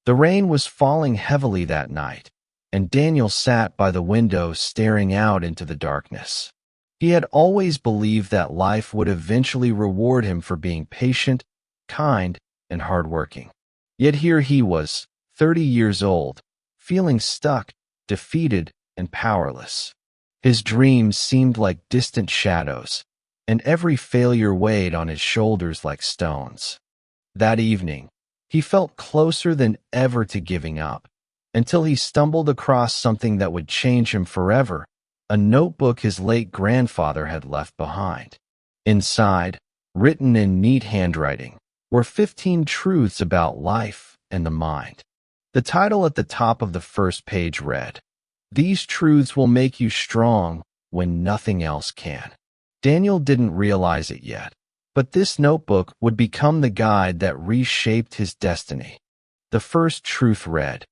The rain was falling heavily that night, and Daniel sat by the window staring out into the darkness. He had always believed that life would eventually reward him for being patient, kind, and hardworking. Yet here he was, 30 years old, feeling stuck, defeated, and powerless. His dreams seemed like distant shadows, and every failure weighed on his shoulders like stones. That evening, he felt closer than ever to giving up, until he stumbled across something that would change him forever, a notebook his late grandfather had left behind. Inside, written in neat handwriting, were 15 truths about life and the mind. The title at the top of the first page read, "These truths will make you strong when nothing else can." Daniel didn't realize it yet, but this notebook would become the guide that reshaped his destiny. The first truth read,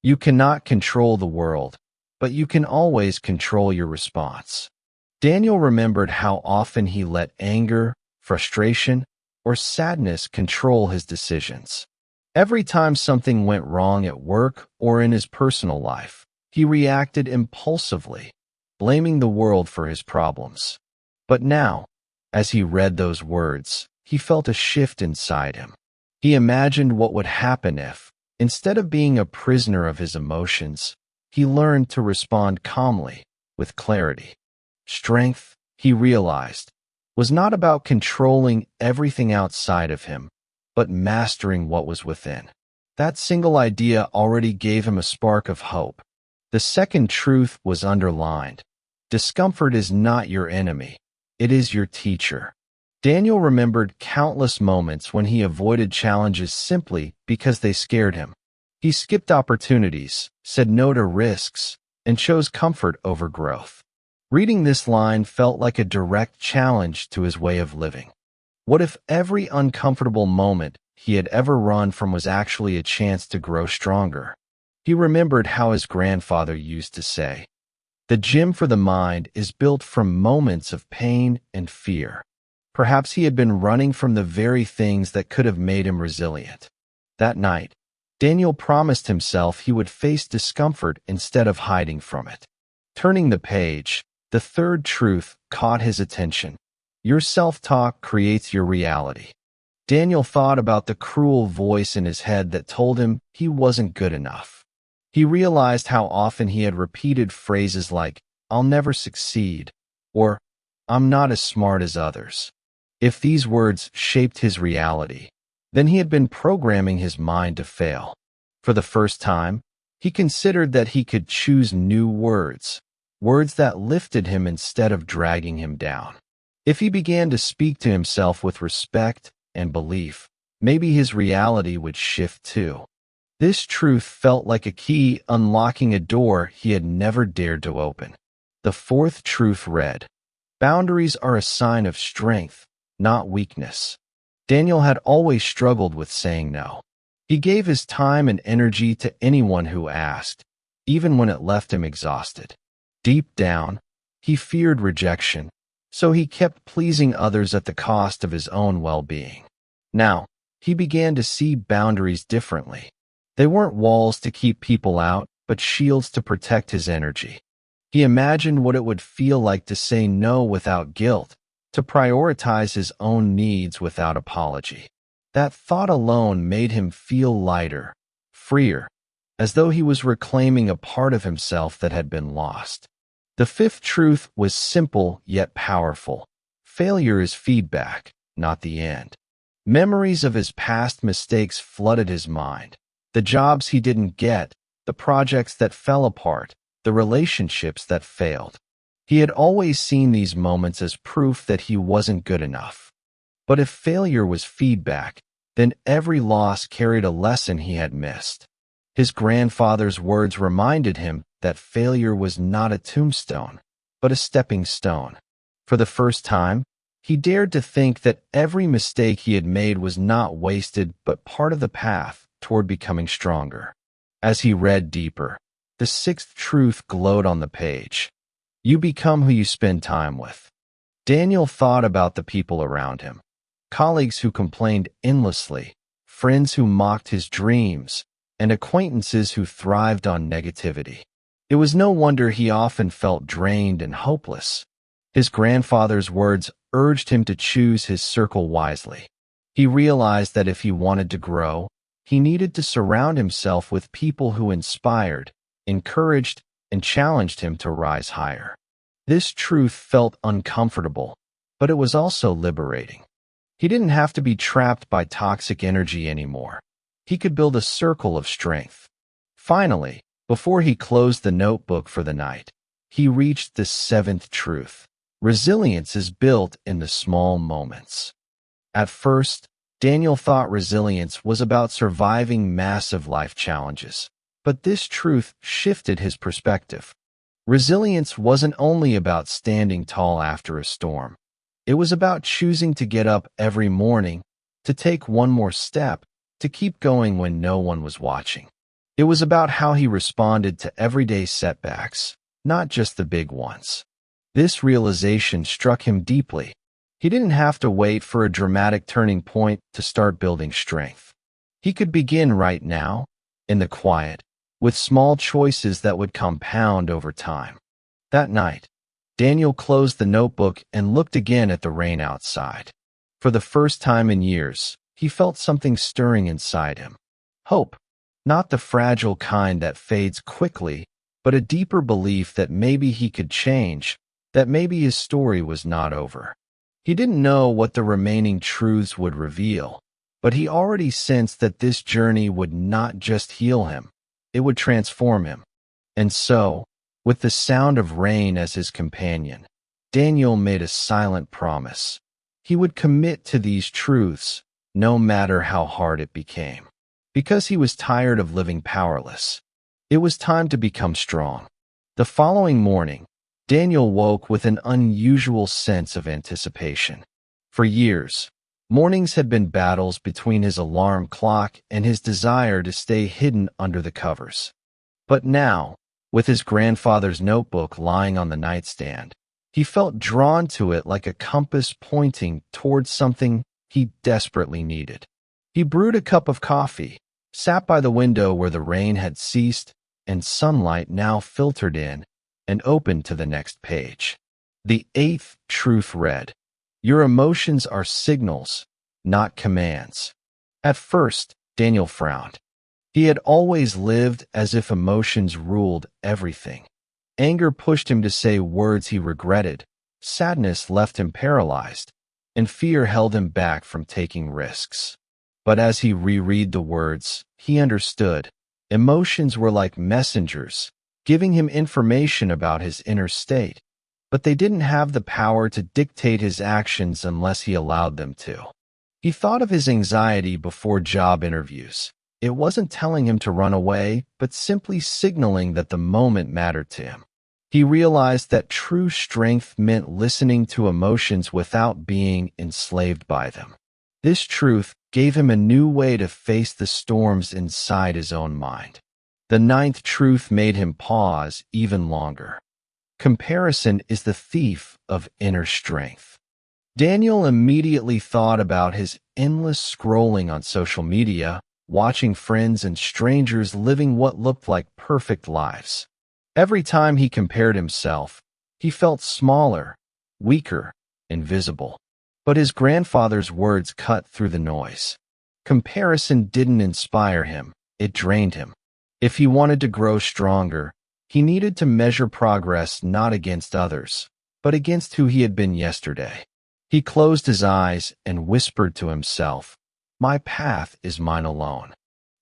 "You cannot control the world, but you can always control your response." Daniel remembered how often he let anger, frustration, or sadness control his decisions. Every time something went wrong at work or in his personal life, he reacted impulsively, blaming the world for his problems. But now, as he read those words, he felt a shift inside him. He imagined what would happen if, instead of being a prisoner of his emotions, he learned to respond calmly, with clarity. Strength, he realized, was not about controlling everything outside of him, but mastering what was within. That single idea already gave him a spark of hope. The second truth was underlined. Discomfort is not your enemy. It is your teacher. Daniel remembered countless moments when he avoided challenges simply because they scared him. He skipped opportunities, said no to risks, and chose comfort over growth. Reading this line felt like a direct challenge to his way of living. What if every uncomfortable moment he had ever run from was actually a chance to grow stronger? He remembered how his grandfather used to say, "The gym for the mind is built from moments of pain and fear." Perhaps he had been running from the very things that could have made him resilient. That night, Daniel promised himself he would face discomfort instead of hiding from it. Turning the page, the third truth caught his attention. Your self-talk creates your reality. Daniel thought about the cruel voice in his head that told him he wasn't good enough. He realized how often he had repeated phrases like, "I'll never succeed," or "I'm not as smart as others." If these words shaped his reality, then he had been programming his mind to fail. For the first time, he considered that he could choose new words, words that lifted him instead of dragging him down. If he began to speak to himself with respect and belief, maybe his reality would shift too. This truth felt like a key unlocking a door he had never dared to open. The fourth truth read, "Boundaries are a sign of strength, not weakness." Daniel had always struggled with saying no. He gave his time and energy to anyone who asked, even when it left him exhausted. Deep down, he feared rejection, so he kept pleasing others at the cost of his own well-being. Now, he began to see boundaries differently. They weren't walls to keep people out, but shields to protect his energy. He imagined what it would feel like to say no without guilt, to prioritize his own needs without apology. That thought alone made him feel lighter, freer, as though he was reclaiming a part of himself that had been lost. The fifth truth was simple yet powerful. Failure is feedback, not the end. Memories of his past mistakes flooded his mind. The jobs he didn't get, the projects that fell apart, the relationships that failed. He had always seen these moments as proof that he wasn't good enough. But if failure was feedback, then every loss carried a lesson he had missed. His grandfather's words reminded him that failure was not a tombstone, but a stepping stone. For the first time, he dared to think that every mistake he had made was not wasted but part of the path toward becoming stronger. As he read deeper, the sixth truth glowed on the page. You become who you spend time with. Daniel thought about the people around him. Colleagues who complained endlessly, friends who mocked his dreams, and acquaintances who thrived on negativity. It was no wonder he often felt drained and hopeless. His grandfather's words urged him to choose his circle wisely. He realized that if he wanted to grow, he needed to surround himself with people who inspired, encouraged, and challenged him to rise higher. This truth felt uncomfortable, but it was also liberating. He didn't have to be trapped by toxic energy anymore. He could build a circle of strength. Finally, before he closed the notebook for the night, he reached the seventh truth. Resilience is built in the small moments. At first, Daniel thought resilience was about surviving massive life challenges, but this truth shifted his perspective. Resilience wasn't only about standing tall after a storm. It was about choosing to get up every morning, to take one more step, to keep going when no one was watching. It was about how he responded to everyday setbacks, not just the big ones. This realization struck him deeply. He didn't have to wait for a dramatic turning point to start building strength. He could begin right now, in the quiet, with small choices that would compound over time. That night, Daniel closed the notebook and looked again at the rain outside. For the first time in years, he felt something stirring inside him. Hope, not the fragile kind that fades quickly, but a deeper belief that maybe he could change, that maybe his story was not over. He didn't know what the remaining truths would reveal, but he already sensed that this journey would not just heal him, it would transform him. And so, with the sound of rain as his companion, Daniel made a silent promise. He would commit to these truths, no matter how hard it became. Because he was tired of living powerless, it was time to become strong. The following morning, Daniel woke with an unusual sense of anticipation. For years, mornings had been battles between his alarm clock and his desire to stay hidden under the covers. But now, with his grandfather's notebook lying on the nightstand, he felt drawn to it like a compass pointing towards something he desperately needed. He brewed a cup of coffee, sat by the window where the rain had ceased and sunlight now filtered in, and opened to the next page. The eighth truth read, "Your emotions are signals, not commands." At first, Daniel frowned. He had always lived as if emotions ruled everything. Anger pushed him to say words he regretted, sadness left him paralyzed, and fear held him back from taking risks. But as he reread the words, he understood. Emotions were like messengers, giving him information about his inner state, but they didn't have the power to dictate his actions unless he allowed them to. He thought of his anxiety before job interviews. It wasn't telling him to run away, but simply signaling that the moment mattered to him. He realized that true strength meant listening to emotions without being enslaved by them. This truth gave him a new way to face the storms inside his own mind. The ninth truth made him pause even longer. Comparison is the thief of inner strength. Daniel immediately thought about his endless scrolling on social media, watching friends and strangers living what looked like perfect lives. Every time he compared himself, he felt smaller, weaker, invisible. But his grandfather's words cut through the noise. Comparison didn't inspire him, it drained him. If he wanted to grow stronger, he needed to measure progress not against others, but against who he had been yesterday. He closed his eyes and whispered to himself, "My path is mine alone."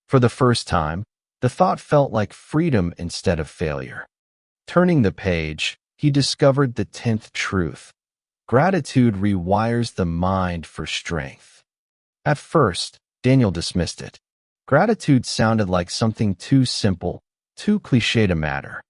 For the first time, the thought felt like freedom instead of failure. Turning the page, he discovered the 10th truth. Gratitude rewires the mind for strength. At first, Daniel dismissed it. Gratitude sounded like something too simple, too cliché to matter.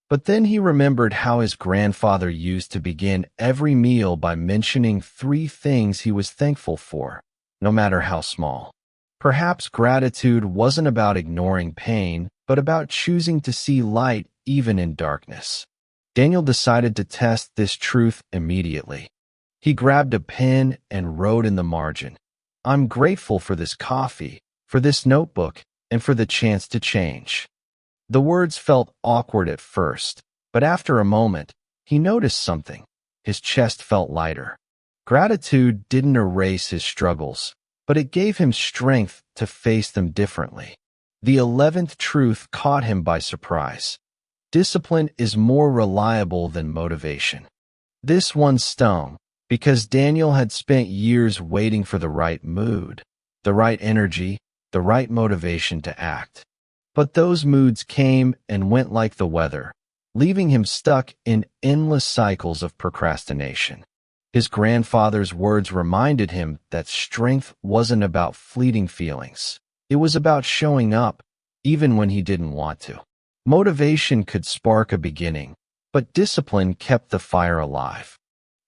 But then he remembered how his grandfather used to begin every meal by mentioning 3 things he was thankful for, no matter how small. Perhaps gratitude wasn't about ignoring pain, but about choosing to see light even in darkness. Daniel decided to test this truth immediately. He grabbed a pen and wrote in the margin, "I'm grateful for this coffee, for this notebook, and for the chance to change. The words felt awkward at first, but after a moment, he noticed something. His chest felt lighter. Gratitude didn't erase his struggles, but it gave him strength to face them differently. The 11th truth caught him by surprise. Discipline is more reliable than motivation. This one stung, because Daniel had spent years waiting for the right mood, the right energy, the right motivation to act. But those moods came and went like the weather, leaving him stuck in endless cycles of procrastination. His grandfather's words reminded him that strength wasn't about fleeting feelings. It was about showing up, even when he didn't want to. Motivation could spark a beginning, but discipline kept the fire alive.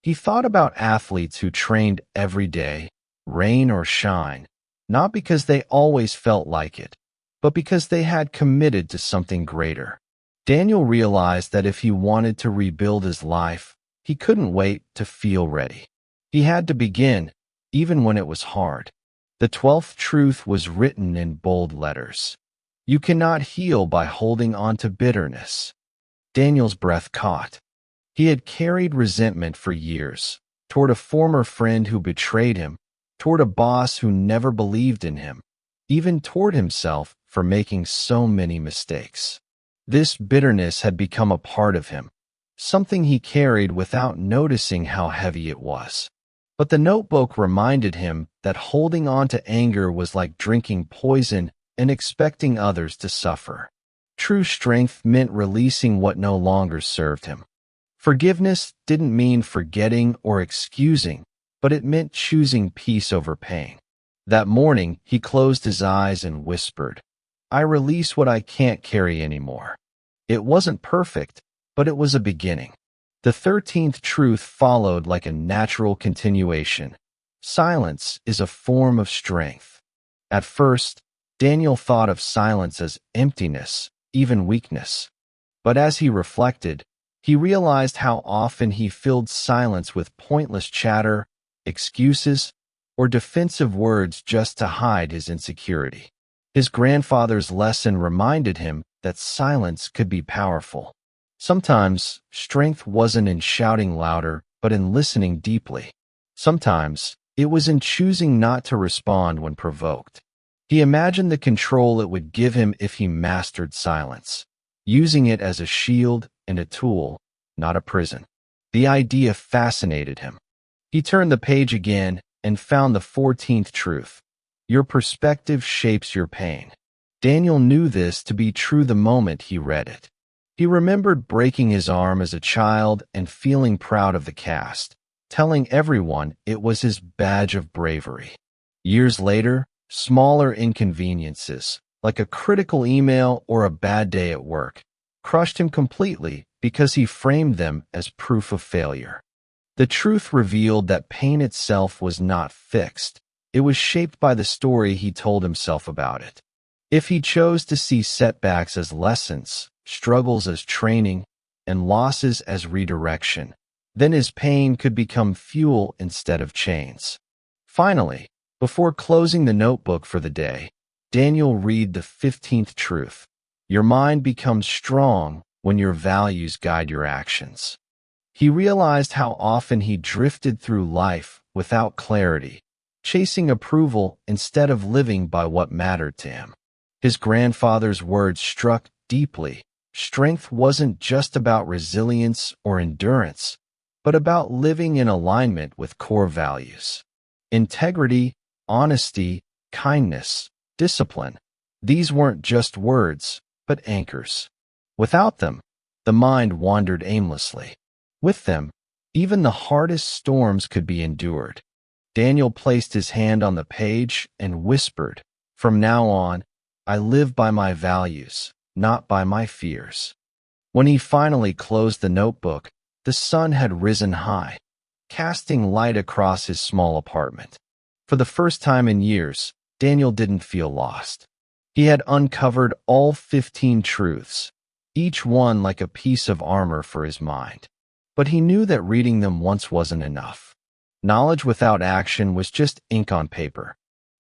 He thought about athletes who trained every day, rain or shine, not because they always felt like it, but because they had committed to something greater. Daniel realized that if he wanted to rebuild his life, he couldn't wait to feel ready. He had to begin, even when it was hard. The 12th truth was written in bold letters. You cannot heal by holding on to bitterness. Daniel's breath caught. He had carried resentment for years, toward a former friend who betrayed him, toward a boss who never believed in him, even toward himself for making so many mistakes. This bitterness had become a part of him, something he carried without noticing how heavy it was. But the notebook reminded him that holding on to anger was like drinking poison and expecting others to suffer. True strength meant releasing what no longer served him. Forgiveness didn't mean forgetting or excusing, but it meant choosing peace over pain. That morning, he closed his eyes and whispered, I release what I can't carry anymore. It wasn't perfect, but it was a beginning. The 13th truth followed like a natural continuation. Silence is a form of strength. At first, Daniel thought of silence as emptiness, even weakness. But as he reflected, he realized how often he filled silence with pointless chatter, excuses, or defensive words just to hide his insecurity. His grandfather's lesson reminded him that silence could be powerful. Sometimes, strength wasn't in shouting louder, but in listening deeply. Sometimes, it was in choosing not to respond when provoked. He imagined the control it would give him if he mastered silence, using it as a shield and a tool, not a prison. The idea fascinated him. He turned the page again and found the 14th truth. Your perspective shapes your pain. Daniel knew this to be true the moment he read it. He remembered breaking his arm as a child and feeling proud of the cast, telling everyone it was his badge of bravery. Years later, smaller inconveniences, like a critical email or a bad day at work, crushed him completely because he framed them as proof of failure. The truth revealed that pain itself was not fixed. It was shaped by the story he told himself about it. If he chose to see setbacks as lessons, struggles as training, and losses as redirection, then his pain could become fuel instead of chains. Finally, before closing the notebook for the day, Daniel read the 15th truth. Your mind becomes strong when your values guide your actions. He realized how often he drifted through life without clarity, chasing approval instead of living by what mattered to him. His grandfather's words struck deeply. Strength wasn't just about resilience or endurance, but about living in alignment with core values. Integrity, honesty, kindness, discipline. These weren't just words, but anchors. Without them, the mind wandered aimlessly. With them, even the hardest storms could be endured. Daniel placed his hand on the page and whispered, From now on, I live by my values, not by my fears. When he finally closed the notebook, the sun had risen high, casting light across his small apartment. For the first time in years, Daniel didn't feel lost. He had uncovered all 15 truths, each one like a piece of armor for his mind. But he knew that reading them once wasn't enough. Knowledge without action was just ink on paper.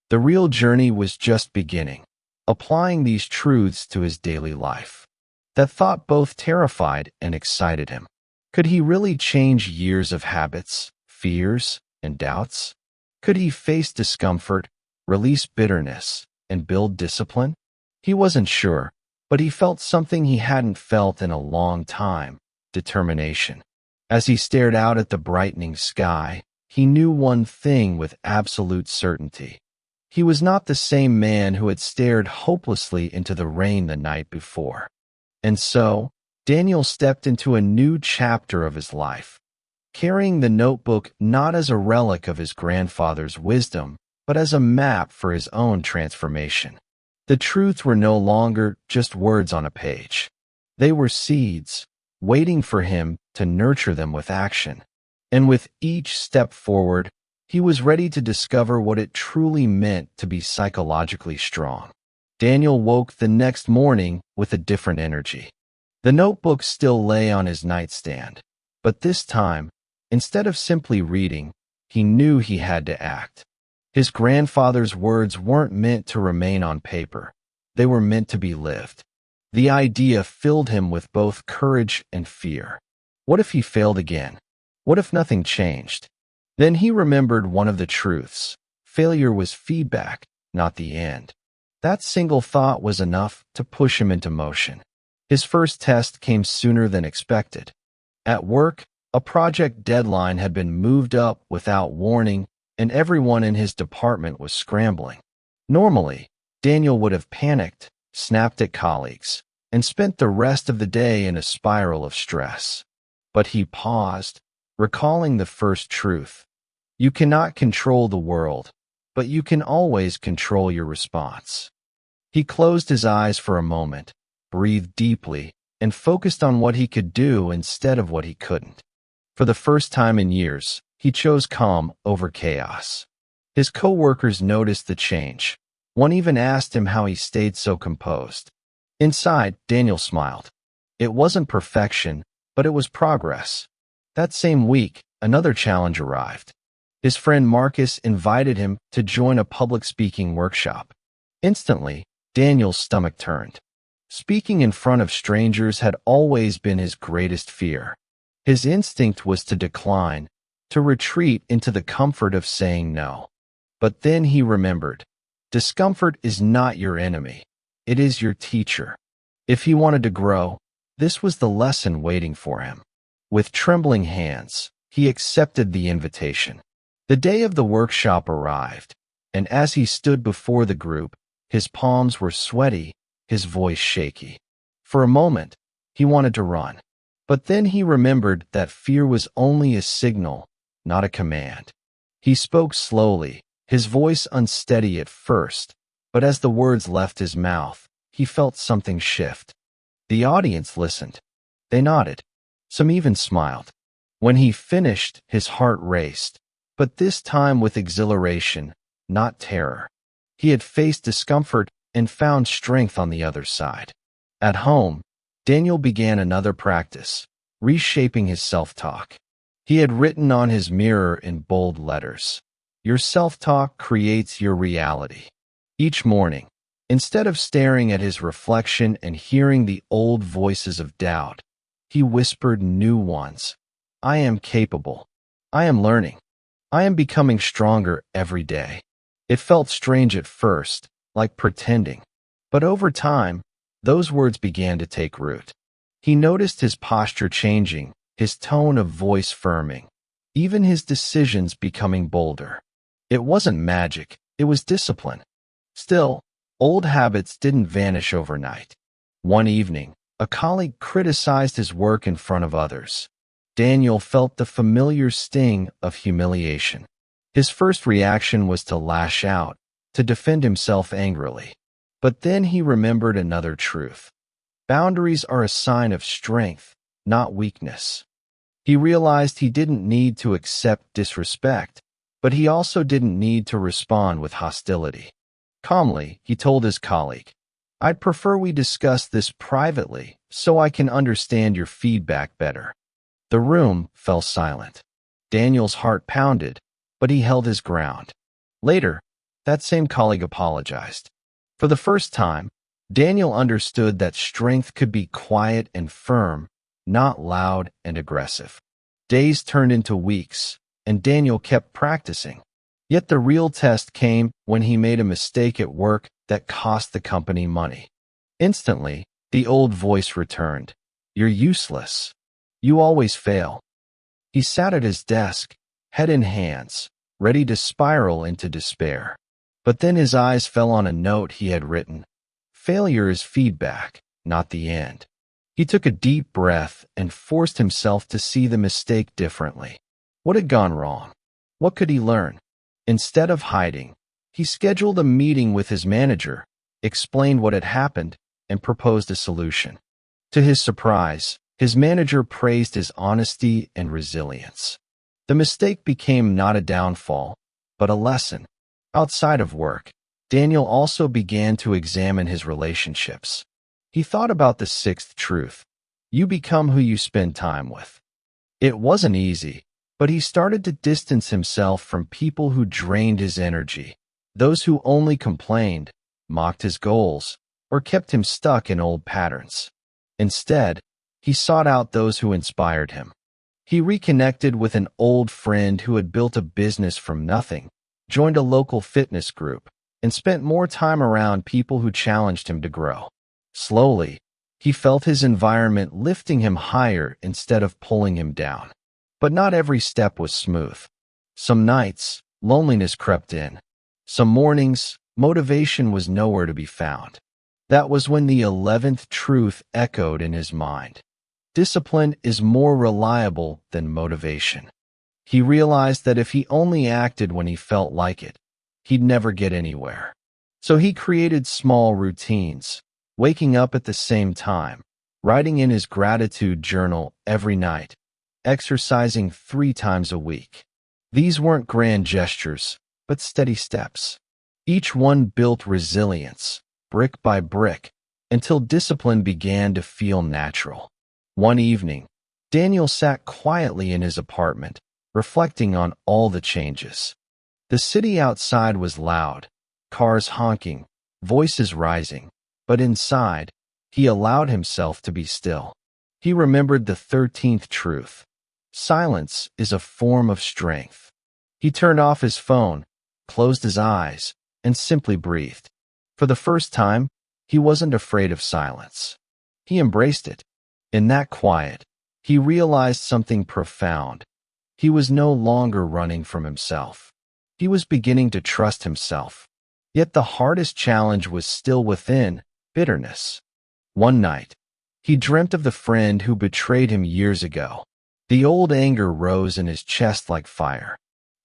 The real journey was just beginning. applying these truths to his daily life. That thought both terrified and excited him. Could he really change years of habits, fears, and doubts? Could he face discomfort, release bitterness, and build discipline? He wasn't sure, but he felt something he hadn't felt in a long time: determination. As he stared out at the brightening sky, he knew one thing with absolute certainty. He was not the same man who had stared hopelessly into the rain the night before. And so, Daniel stepped into a new chapter of his life, carrying the notebook not as a relic of his grandfather's wisdom, but as a map for his own transformation. The truths were no longer just words on a page. They were seeds, waiting for him to nurture them with action. And with each step forward, he was ready to discover what it truly meant to be psychologically strong. Daniel woke the next morning with a different energy. The notebook still lay on his nightstand, but this time, instead of simply reading, he knew he had to act. His grandfather's words weren't meant to remain on paper. They were meant to be lived. The idea filled him with both courage and fear. What if he failed again? What if nothing changed? Then he remembered one of the truths. Failure was feedback, not the end. That single thought was enough to push him into motion. His first test came sooner than expected. At work, a project deadline had been moved up without warning, and everyone in his department was scrambling. Normally, Daniel would have panicked, snapped at colleagues, and spent the rest of the day in a spiral of stress. But he paused, recalling the first truth. You cannot control the world, but you can always control your response. He closed his eyes for a moment, breathed deeply, and focused on what he could do instead of what he couldn't. For the first time in years, he chose calm over chaos. His coworkers noticed the change. One even asked him how he stayed so composed. Inside, Daniel smiled. It wasn't perfection, but it was progress. That same week, another challenge arrived. His friend Marcus invited him to join a public speaking workshop. Instantly, Daniel's stomach turned. Speaking in front of strangers had always been his greatest fear. His instinct was to decline, to retreat into the comfort of saying no. But then he remembered, discomfort is not your enemy. It is your teacher. If he wanted to grow, this was the lesson waiting for him. With trembling hands, he accepted the invitation. The day of the workshop arrived, and as he stood before the group, his palms were sweaty, his voice shaky. For a moment, he wanted to run. But then he remembered that fear was only a signal, not a command. He spoke slowly, his voice unsteady at first, but as the words left his mouth, he felt something shift. The audience listened. They nodded. Some even smiled. When he finished, his heart raced, but this time with exhilaration, not terror. He had faced discomfort and found strength on the other side. At home, Daniel began another practice, reshaping his self-talk. He had written on his mirror in bold letters, "Your self-talk creates your reality." Each morning, instead of staring at his reflection and hearing the old voices of doubt, he whispered new ones. I am capable. I am learning. I am becoming stronger every day. It felt strange at first, like pretending. But over time, those words began to take root. He noticed his posture changing, his tone of voice firming, even his decisions becoming bolder. It wasn't magic, it was discipline. Still, old habits didn't vanish overnight. One evening, a colleague criticized his work in front of others. Daniel felt the familiar sting of humiliation. His first reaction was to lash out, to defend himself angrily. But then he remembered another truth. Boundaries are a sign of strength, not weakness. He realized he didn't need to accept disrespect, but he also didn't need to respond with hostility. Calmly, he told his colleague, "I'd prefer we discuss this privately so I can understand your feedback better." The room fell silent. Daniel's heart pounded, but he held his ground. Later, that same colleague apologized. For the first time, Daniel understood that strength could be quiet and firm, not loud and aggressive. Days turned into weeks, and Daniel kept practicing. Yet the real test came when he made a mistake at work that cost the company money. Instantly, the old voice returned. "You're useless. You always fail." He sat at his desk, head in hands, ready to spiral into despair. But then his eyes fell on a note he had written. "Failure is feedback, not the end." He took a deep breath and forced himself to see the mistake differently. What had gone wrong? What could he learn? Instead of hiding, he scheduled a meeting with his manager, explained what had happened, and proposed a solution. To his surprise, his manager praised his honesty and resilience. The mistake became not a downfall, but a lesson. Outside of work, Daniel also began to examine his relationships. He thought about the sixth truth: you become who you spend time with. It wasn't easy, but he started to distance himself from people who drained his energy, those who only complained, mocked his goals, or kept him stuck in old patterns. Instead, he sought out those who inspired him. He reconnected with an old friend who had built a business from nothing, joined a local fitness group, and spent more time around people who challenged him to grow. Slowly, he felt his environment lifting him higher instead of pulling him down. But not every step was smooth. Some nights, loneliness crept in. Some mornings, motivation was nowhere to be found. That was when the 11th truth echoed in his mind. Discipline is more reliable than motivation. He realized that if he only acted when he felt like it, he'd never get anywhere. So he created small routines, waking up at the same time, writing in his gratitude journal every night, exercising 3 times a week. These weren't grand gestures, but steady steps. Each one built resilience, brick by brick, until discipline began to feel natural. One evening, Daniel sat quietly in his apartment, reflecting on all the changes. The city outside was loud, cars honking, voices rising, but inside, he allowed himself to be still. He remembered the 13th truth: silence is a form of strength. He turned off his phone, closed his eyes, and simply breathed. For the first time, he wasn't afraid of silence. He embraced it. In that quiet, he realized something profound. He was no longer running from himself. He was beginning to trust himself. Yet the hardest challenge was still within: bitterness. One night, he dreamt of the friend who betrayed him years ago. The old anger rose in his chest like fire.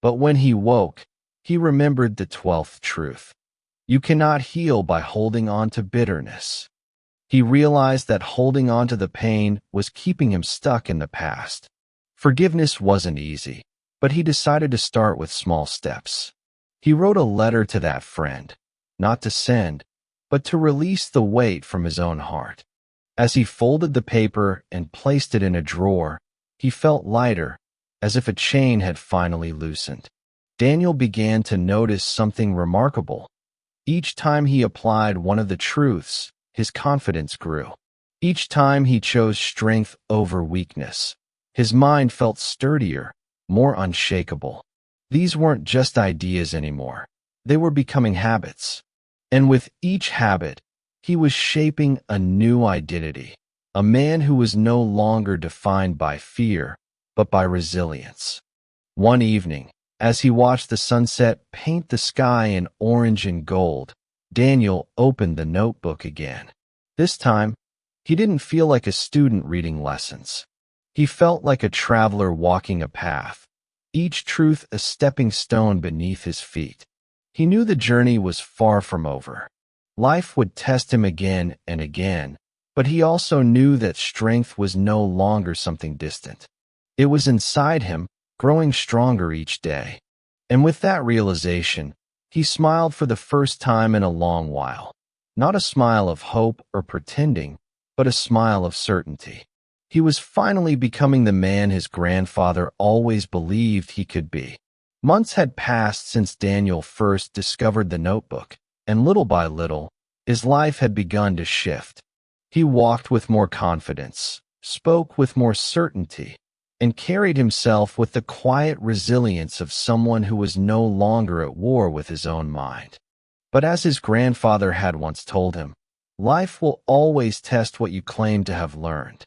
But when he woke, he remembered the 12th truth: you cannot heal by holding on to bitterness. He realized that holding on to the pain was keeping him stuck in the past. Forgiveness wasn't easy, but he decided to start with small steps. He wrote a letter to that friend, not to send, but to release the weight from his own heart. As he folded the paper and placed it in a drawer, he felt lighter, as if a chain had finally loosened. Daniel began to notice something remarkable. Each time he applied one of the truths, his confidence grew. Each time he chose strength over weakness, his mind felt sturdier, more unshakable. These weren't just ideas anymore. They were becoming habits. And with each habit, he was shaping a new identity, a man who was no longer defined by fear, but by resilience. One evening, as he watched the sunset paint the sky in orange and gold, Daniel opened the notebook again. This time, he didn't feel like a student reading lessons. He felt like a traveler walking a path, each truth a stepping stone beneath his feet. He knew the journey was far from over. Life would test him again and again, but he also knew that strength was no longer something distant. It was inside him, growing stronger each day. And with that realization, he smiled for the first time in a long while. Not a smile of hope or pretending, but a smile of certainty. He was finally becoming the man his grandfather always believed he could be. Months had passed since Daniel first discovered the notebook, and little by little, His life had begun to shift. He walked with more confidence, spoke with more certainty, and carried himself with the quiet resilience of someone who was no longer at war with his own mind. But as his grandfather had once told him, life will always test what you claim to have learned.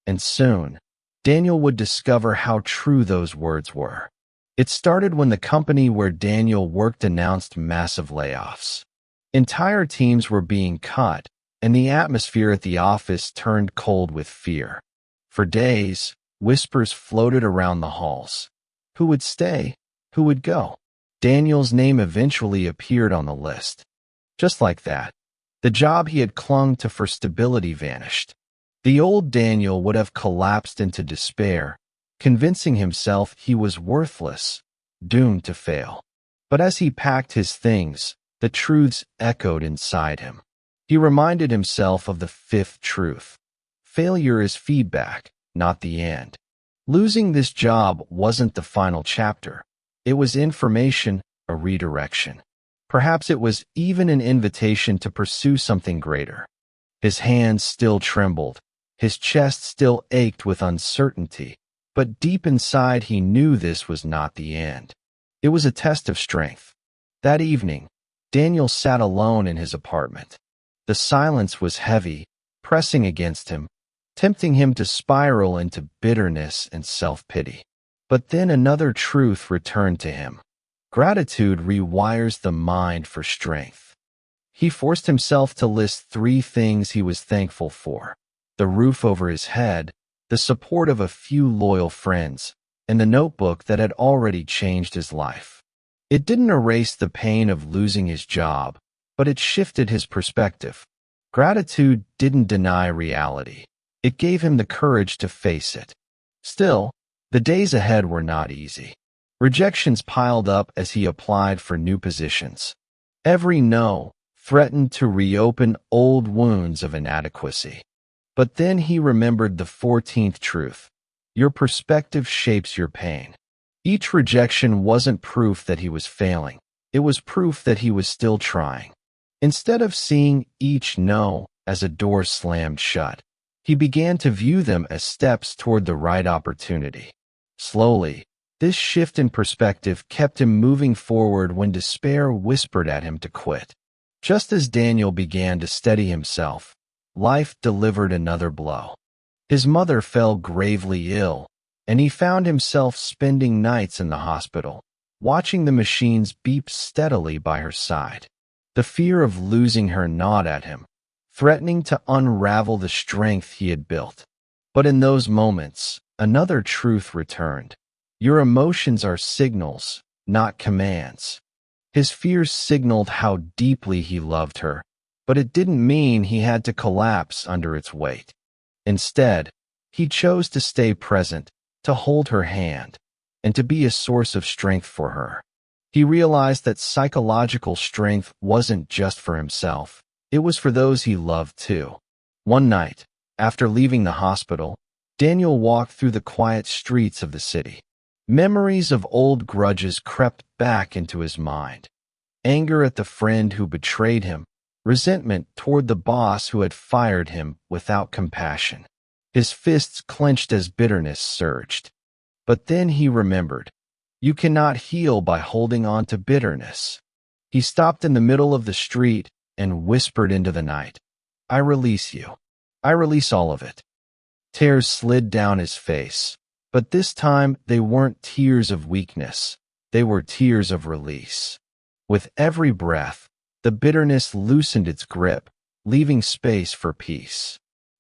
And soon, Daniel would discover how true those words were. It started when the company where Daniel worked announced massive layoffs. Entire teams were being cut, and the atmosphere at the office turned cold with fear. For days, whispers floated around the halls. Who would stay? Who would go? Daniel's name eventually appeared on the list. Just like that, the job he had clung to for stability vanished. The old Daniel would have collapsed into despair, convincing himself he was worthless, doomed to fail. But as he packed his things, the truths echoed inside him. He reminded himself of the fifth truth. Failure is feedback, not the end. Losing this job wasn't the final chapter. It was information, a redirection. Perhaps it was even an invitation to pursue something greater. His hands still trembled. His chest still ached with uncertainty. But deep inside he knew this was not the end. It was a test of strength. That evening, Daniel sat alone in his apartment. The silence was heavy, pressing against him, tempting him to spiral into bitterness and self-pity. But then another truth returned to him. Gratitude rewires the mind for strength. He forced himself to list 3 things he was thankful for: the roof over his head, the support of a few loyal friends, and the notebook that had already changed his life. It didn't erase the pain of losing his job, but it shifted his perspective. Gratitude didn't deny reality. It gave him the courage to face it. Still, the days ahead were not easy. Rejections piled up as he applied for new positions. Every no threatened to reopen old wounds of inadequacy. But then he remembered the 14th truth. Your perspective shapes your pain. Each rejection wasn't proof that he was failing. It was proof that he was still trying. Instead of seeing each no as a door slammed shut, he began to view them as steps toward the right opportunity. Slowly, this shift in perspective kept him moving forward when despair whispered at him to quit. Just as Daniel began to steady himself, life delivered another blow. His mother fell gravely ill, and he found himself spending nights in the hospital, watching the machines beep steadily by her side. The fear of losing her gnawed at him, threatening to unravel the strength he had built. But in those moments, another truth returned. Your emotions are signals, not commands. His fears signaled how deeply he loved her, but it didn't mean he had to collapse under its weight. Instead, he chose to stay present, to hold her hand, and to be a source of strength for her. He realized that psychological strength wasn't just for himself. It was for those he loved too. One night, after leaving the hospital, Daniel walked through the quiet streets of the city. Memories of old grudges crept back into his mind. Anger at the friend who betrayed him, resentment toward the boss who had fired him without compassion. His fists clenched as bitterness surged. But then he remembered. You cannot heal by holding on to bitterness. He stopped in the middle of the street and whispered into the night, I release you. I release all of it. Tears slid down his face, but this time they weren't tears of weakness. They were tears of release. With every breath, the bitterness loosened its grip, leaving space for peace.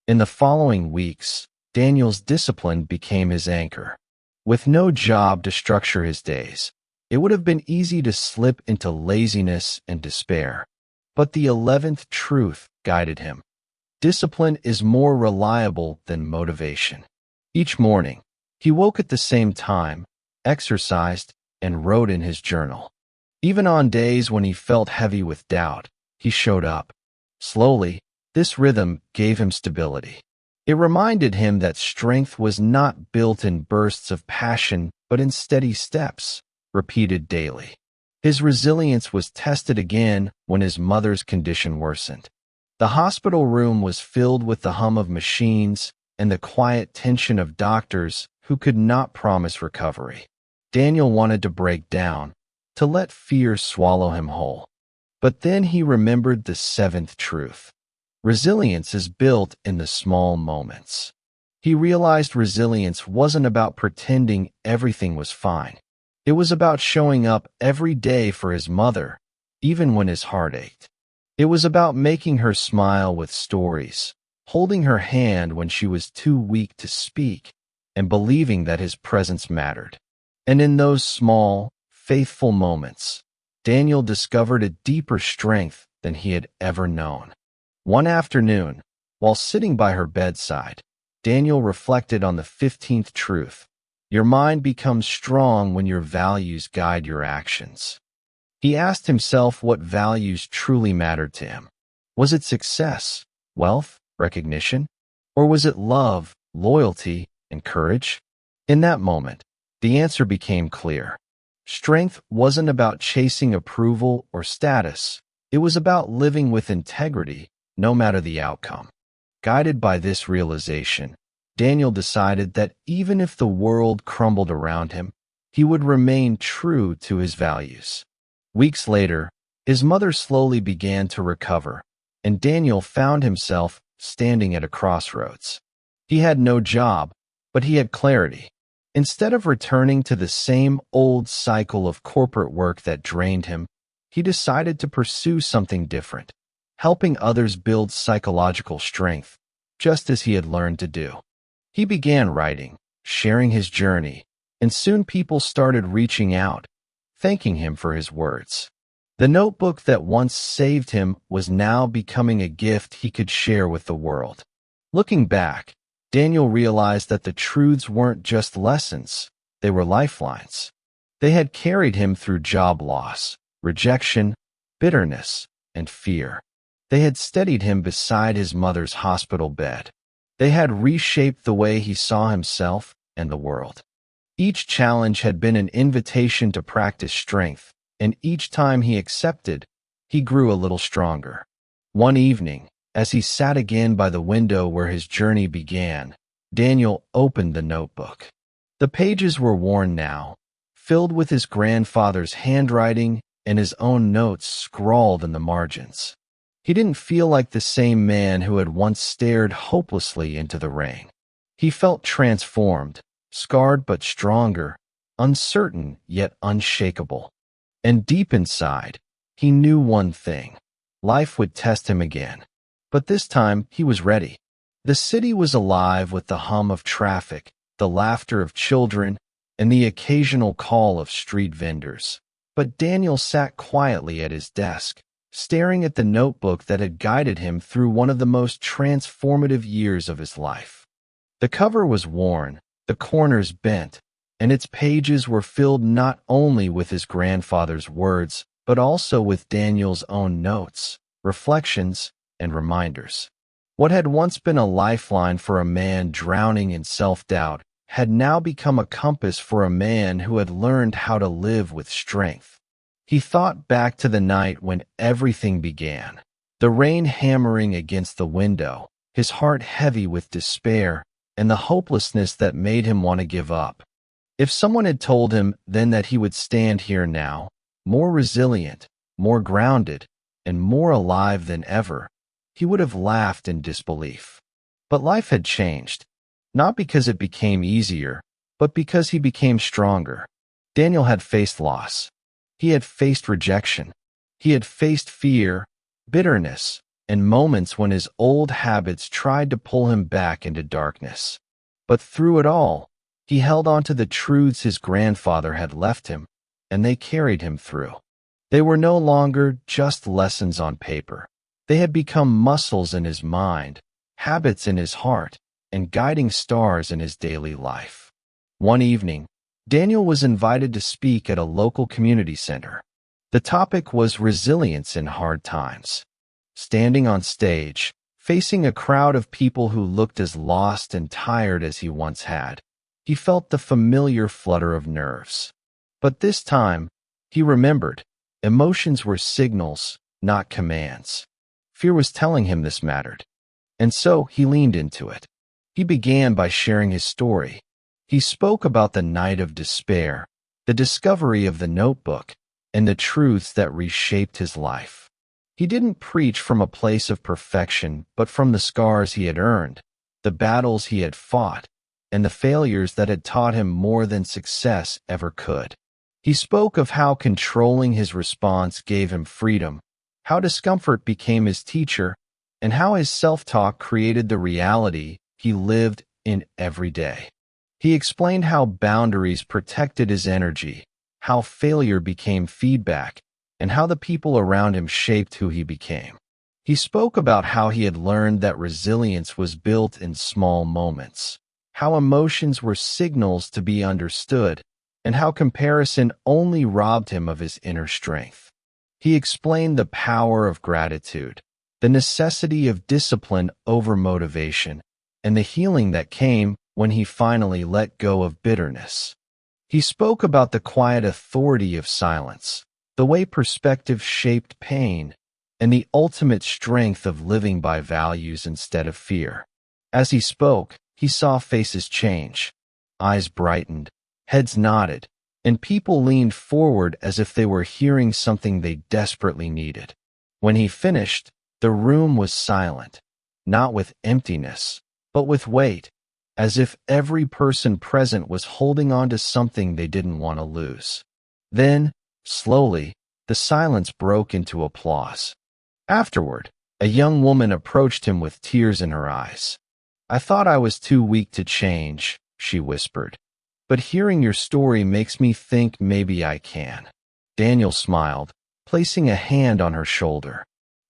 In the following weeks, Daniel's discipline became his anchor. With no job to structure his days, it would have been easy to slip into laziness and despair. But the 11th truth guided him. Discipline is more reliable than motivation. Each morning, he woke at the same time, exercised, and wrote in his journal. Even on days when he felt heavy with doubt, he showed up. Slowly, this rhythm gave him stability. It reminded him that strength was not built in bursts of passion, but in steady steps, repeated daily. His resilience was tested again when his mother's condition worsened. The hospital room was filled with the hum of machines and the quiet tension of doctors who could not promise recovery. Daniel wanted to break down, to let fear swallow him whole. But then he remembered the seventh truth. Resilience is built in the small moments. He realized resilience wasn't about pretending everything was fine. It was about showing up every day for his mother, even when his heart ached. It was about making her smile with stories, holding her hand when she was too weak to speak, and believing that his presence mattered. And in those small, faithful moments, Daniel discovered a deeper strength than he had ever known. One afternoon, while sitting by her bedside, Daniel reflected on the 15th truth. Your mind becomes strong when your values guide your actions. He asked himself what values truly mattered to him. Was it success, wealth, recognition? Or was it love, loyalty, and courage? In that moment, the answer became clear. Strength wasn't about chasing approval or status. It was about living with integrity, no matter the outcome. Guided by this realization, Daniel decided that even if the world crumbled around him, he would remain true to his values. Weeks later, his mother slowly began to recover, and Daniel found himself standing at a crossroads. He had no job, but he had clarity. Instead of returning to the same old cycle of corporate work that drained him, he decided to pursue something different, helping others build psychological strength, just as he had learned to do. He began writing, sharing his journey, and soon people started reaching out, thanking him for his words. The notebook that once saved him was now becoming a gift he could share with the world. Looking back, Daniel realized that the truths weren't just lessons, they were lifelines. They had carried him through job loss, rejection, bitterness, and fear. They had steadied him beside his mother's hospital bed. They had reshaped the way he saw himself and the world. Each challenge had been an invitation to practice strength, and each time he accepted, he grew a little stronger. One evening, as he sat again by the window where his journey began, Daniel opened the notebook. The pages were worn now, filled with his grandfather's handwriting and his own notes scrawled in the margins. He didn't feel like the same man who had once stared hopelessly into the rain. He felt transformed, scarred but stronger, uncertain yet unshakable. And deep inside, he knew one thing. Life would test him again. But this time, he was ready. The city was alive with the hum of traffic, the laughter of children, and the occasional call of street vendors. But Daniel sat quietly at his desk, staring at the notebook that had guided him through one of the most transformative years of his life. The cover was worn, the corners bent, and its pages were filled not only with his grandfather's words, but also with Daniel's own notes, reflections, and reminders. What had once been a lifeline for a man drowning in self-doubt had now become a compass for a man who had learned how to live with strength. He thought back to the night when everything began, the rain hammering against the window, his heart heavy with despair, and the hopelessness that made him want to give up. If someone had told him then that he would stand here now, more resilient, more grounded, and more alive than ever, he would have laughed in disbelief. But life had changed, not because it became easier, but because he became stronger. Daniel had faced loss. He had faced rejection. He had faced fear, bitterness, and moments when his old habits tried to pull him back into darkness. But through it all, he held on to the truths his grandfather had left him, and they carried him through. They were no longer just lessons on paper. They had become muscles in his mind, habits in his heart, and guiding stars in his daily life. One evening, Daniel was invited to speak at a local community center. The topic was resilience in hard times. Standing on stage, facing a crowd of people who looked as lost and tired as he once had, he felt the familiar flutter of nerves. But this time, he remembered, emotions were signals, not commands. Fear was telling him this mattered. And so he leaned into it. He began by sharing his story. He spoke about the night of despair, the discovery of the notebook, and the truths that reshaped his life. He didn't preach from a place of perfection, but from the scars he had earned, the battles he had fought, and the failures that had taught him more than success ever could. He spoke of how controlling his response gave him freedom, how discomfort became his teacher, and how his self-talk created the reality he lived in every day. He explained how boundaries protected his energy, how failure became feedback, and how the people around him shaped who he became. He spoke about how he had learned that resilience was built in small moments, how emotions were signals to be understood, and how comparison only robbed him of his inner strength. He explained the power of gratitude, the necessity of discipline over motivation, and the healing that came when he finally let go of bitterness. He spoke about the quiet authority of silence, the way perspective shaped pain, and the ultimate strength of living by values instead of fear. As he spoke, he saw faces change. Eyes brightened, heads nodded, and people leaned forward as if they were hearing something they desperately needed. When he finished, the room was silent, not with emptiness, but with weight, as if every person present was holding on to something they didn't want to lose. Then, slowly, the silence broke into applause. Afterward, a young woman approached him with tears in her eyes. "I thought I was too weak to change," she whispered. "But hearing your story makes me think maybe I can." Daniel smiled, placing a hand on her shoulder.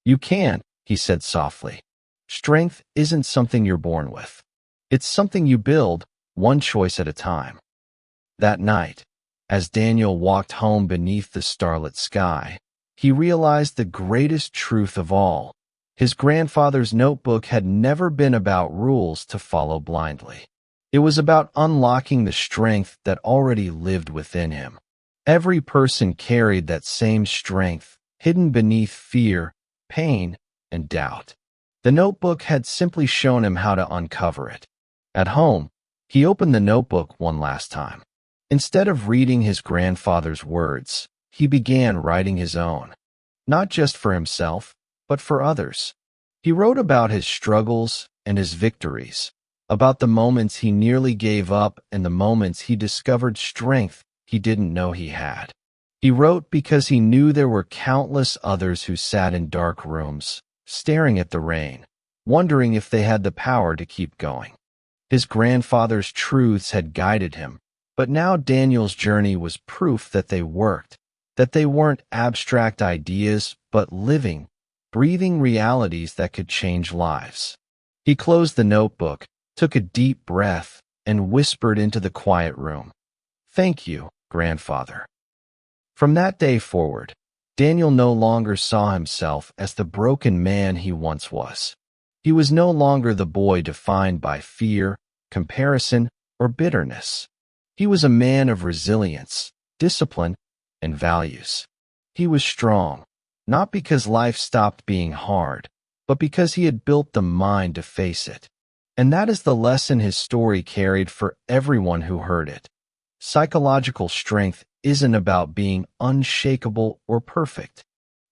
"You can," he said softly. "Strength isn't something you're born with. It's something you build, one choice at a time." That night, as Daniel walked home beneath the starlit sky, he realized the greatest truth of all. His grandfather's notebook had never been about rules to follow blindly. It was about unlocking the strength that already lived within him. Every person carried that same strength, hidden beneath fear, pain, and doubt. The notebook had simply shown him how to uncover it. At home, he opened the notebook one last time. Instead of reading his grandfather's words, he began writing his own. Not just for himself, but for others. He wrote about his struggles and his victories, about the moments he nearly gave up and the moments he discovered strength he didn't know he had. He wrote because he knew there were countless others who sat in dark rooms, staring at the rain, wondering if they had the power to keep going. His grandfather's truths had guided him, but now Daniel's journey was proof that they worked, that they weren't abstract ideas, but living, breathing realities that could change lives. He closed the notebook, took a deep breath, and whispered into the quiet room, "Thank you, Grandfather." From that day forward, Daniel no longer saw himself as the broken man he once was. He was no longer the boy defined by fear, comparison, or bitterness. He was a man of resilience, discipline, and values. He was strong, not because life stopped being hard, but because he had built the mind to face it. And that is the lesson his story carried for everyone who heard it. Psychological strength isn't about being unshakable or perfect.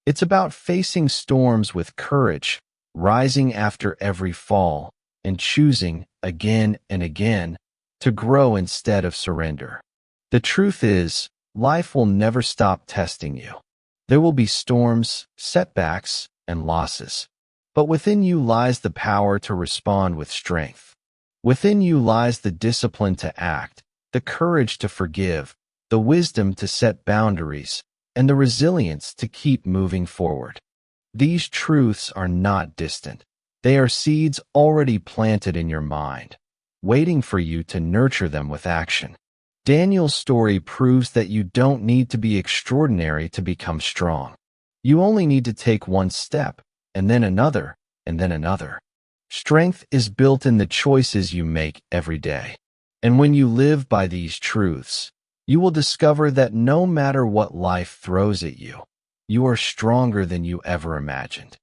It's about facing storms with courage, rising after every fall, and choosing, again and again, to grow instead of surrender. The truth is, life will never stop testing you. There will be storms, setbacks, and losses. But within you lies the power to respond with strength. Within you lies the discipline to act, the courage to forgive, the wisdom to set boundaries, and the resilience to keep moving forward. These truths are not distant. They are seeds already planted in your mind, waiting for you to nurture them with action. Daniel's story proves that you don't need to be extraordinary to become strong. You only need to take one step, and then another, and then another. Strength is built in the choices you make every day. And when you live by these truths, you will discover that no matter what life throws at you, you are stronger than you ever imagined.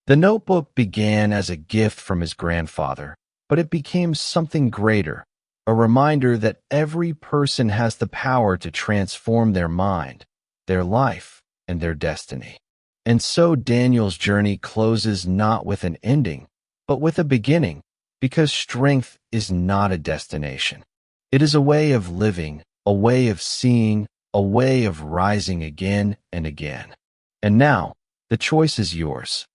The notebook began as a gift from his grandfather, but it became something greater, a reminder that every person has the power to transform their mind, their life, and their destiny. And so Daniel's journey closes not with an ending, but with a beginning, because strength is not a destination. It is a way of living, a way of seeing, a way of rising again and again. And now, the choice is yours.